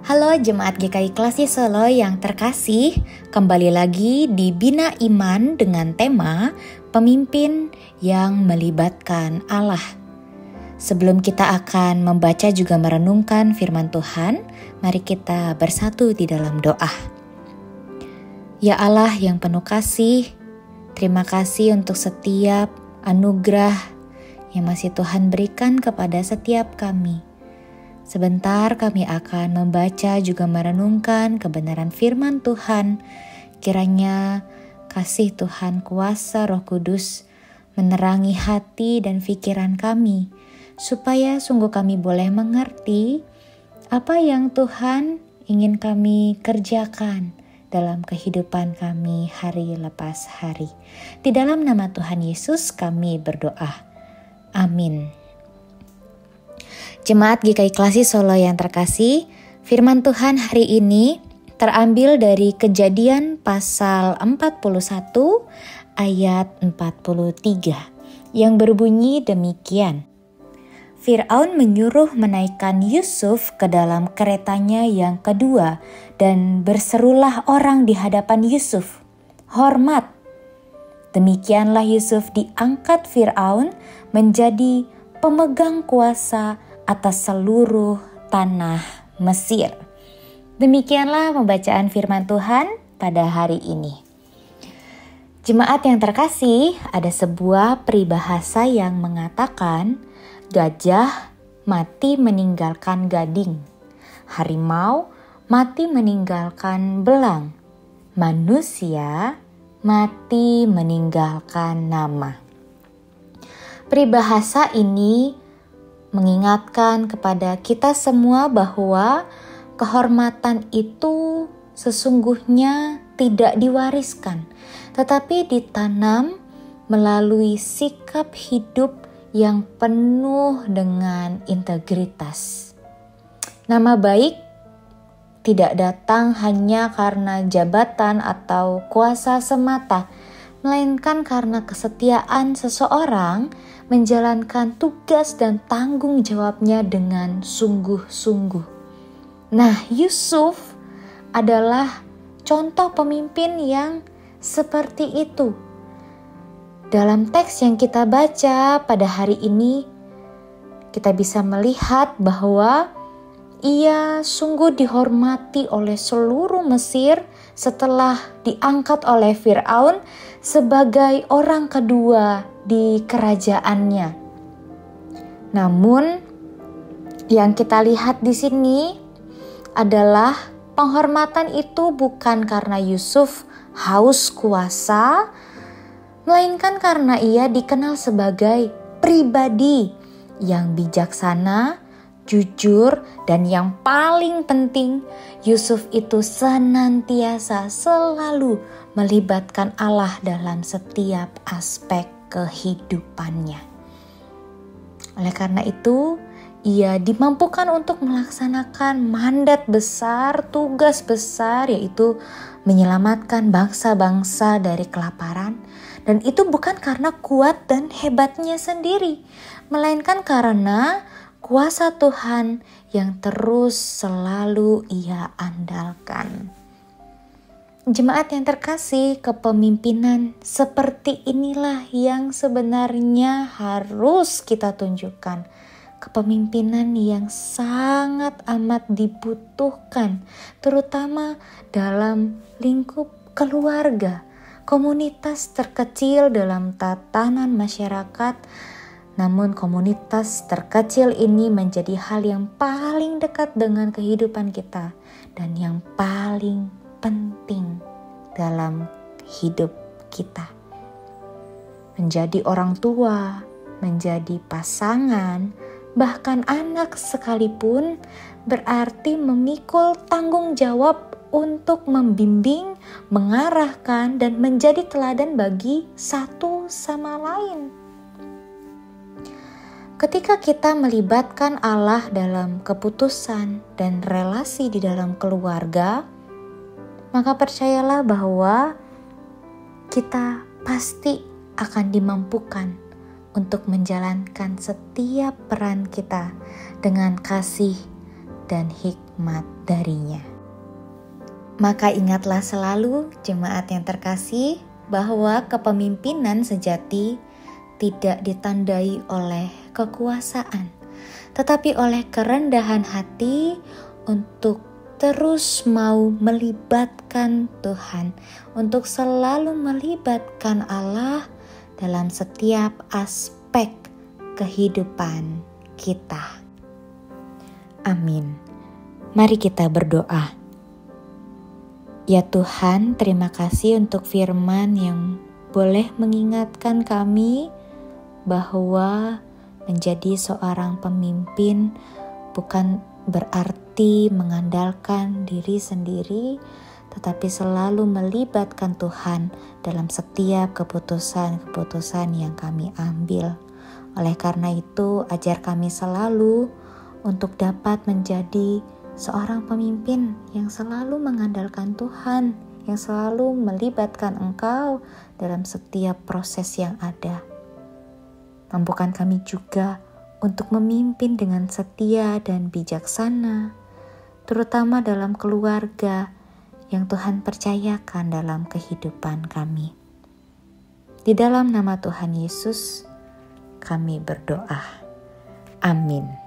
Halo Jemaat GKI Klasi Solo yang terkasih, kembali lagi di Bina Iman dengan tema Pemimpin yang Melibatkan Allah. Sebelum kita akan membaca juga merenungkan firman Tuhan, mari kita bersatu di dalam doa. Ya Allah yang penuh kasih, terima kasih untuk setiap anugerah yang masih Tuhan berikan kepada setiap kami. Sebentar kami akan membaca juga merenungkan kebenaran firman Tuhan. Kiranya kasih Tuhan kuasa Roh Kudus menerangi hati dan pikiran kami, supaya sungguh kami boleh mengerti apa yang Tuhan ingin kami kerjakan dalam kehidupan kami hari lepas hari. Di dalam nama Tuhan Yesus kami berdoa. Amin. Jemaat GKI Klasi Solo yang terkasih, firman Tuhan hari ini terambil dari Kejadian pasal 41 ayat 43 yang berbunyi demikian. Fir'aun menyuruh menaikkan Yusuf ke dalam keretanya yang kedua dan berserulah orang di hadapan Yusuf, "Hormat!" Demikianlah Yusuf diangkat Fir'aun menjadi pemegang kuasa atas seluruh tanah Mesir. Demikianlah pembacaan firman Tuhan pada hari ini. Jemaat yang terkasih, ada sebuah peribahasa yang mengatakan gajah mati meninggalkan gading, harimau mati meninggalkan belang, manusia mati meninggalkan nama. Peribahasa ini mengingatkan kepada kita semua bahwa kehormatan itu sesungguhnya tidak diwariskan, tetapi ditanam melalui sikap hidup yang penuh dengan integritas. Nama baik tidak datang hanya karena jabatan atau kuasa semata, melainkan karena kesetiaan seseorang menjalankan tugas dan tanggung jawabnya dengan sungguh-sungguh. Nah, Yusuf adalah contoh pemimpin yang seperti itu. Dalam teks yang kita baca pada hari ini, kita bisa melihat bahwa ia sungguh dihormati oleh seluruh Mesir setelah diangkat oleh Fir'aun sebagai orang kedua di kerajaannya. Namun, yang kita lihat di sini adalah penghormatan itu bukan karena Yusuf haus kuasa, melainkan karena ia dikenal sebagai pribadi yang bijaksana, jujur, dan yang paling penting, Yusuf itu senantiasa selalu melibatkan Allah dalam setiap aspek kehidupannya. Oleh karena itu, ia dimampukan untuk melaksanakan mandat besar, tugas besar, yaitu menyelamatkan bangsa-bangsa dari kelaparan. Dan itu bukan karena kuat dan hebatnya sendiri, melainkan karena kuasa Tuhan yang terus selalu ia andalkan. Jemaat yang terkasih, kepemimpinan seperti inilah yang sebenarnya harus kita tunjukkan. Kepemimpinan yang sangat amat dibutuhkan, terutama dalam lingkup keluarga, komunitas terkecil dalam tatanan masyarakat. Namun komunitas terkecil ini menjadi hal yang paling dekat dengan kehidupan kita dan yang paling penting dalam hidup kita. Menjadi orang tua, menjadi pasangan, bahkan anak sekalipun berarti memikul tanggung jawab untuk membimbing, mengarahkan, dan menjadi teladan bagi satu sama lain. Ketika kita melibatkan Allah dalam keputusan dan relasi di dalam keluarga, maka percayalah bahwa kita pasti akan dimampukan untuk menjalankan setiap peran kita dengan kasih dan hikmat darinya. Maka ingatlah selalu, jemaat yang terkasih, bahwa kepemimpinan sejati tidak ditandai oleh kekuasaan, tetapi oleh kerendahan hati untuk terus mau melibatkan Tuhan, untuk selalu melibatkan Allah dalam setiap aspek kehidupan kita. Amin. Mari kita berdoa. Ya Tuhan, terima kasih untuk firman yang boleh mengingatkan kami bahwa menjadi seorang pemimpin bukan berarti mengandalkan diri sendiri, tetapi selalu melibatkan Tuhan dalam setiap keputusan-keputusan yang kami ambil. Oleh karena itu, ajar kami selalu untuk dapat menjadi seorang pemimpin yang selalu mengandalkan Tuhan, yang selalu melibatkan Engkau dalam setiap proses yang ada. Mampukan kami juga untuk memimpin dengan setia dan bijaksana, terutama dalam keluarga yang Tuhan percayakan dalam kehidupan kami. Di dalam nama Tuhan Yesus, kami berdoa. Amin.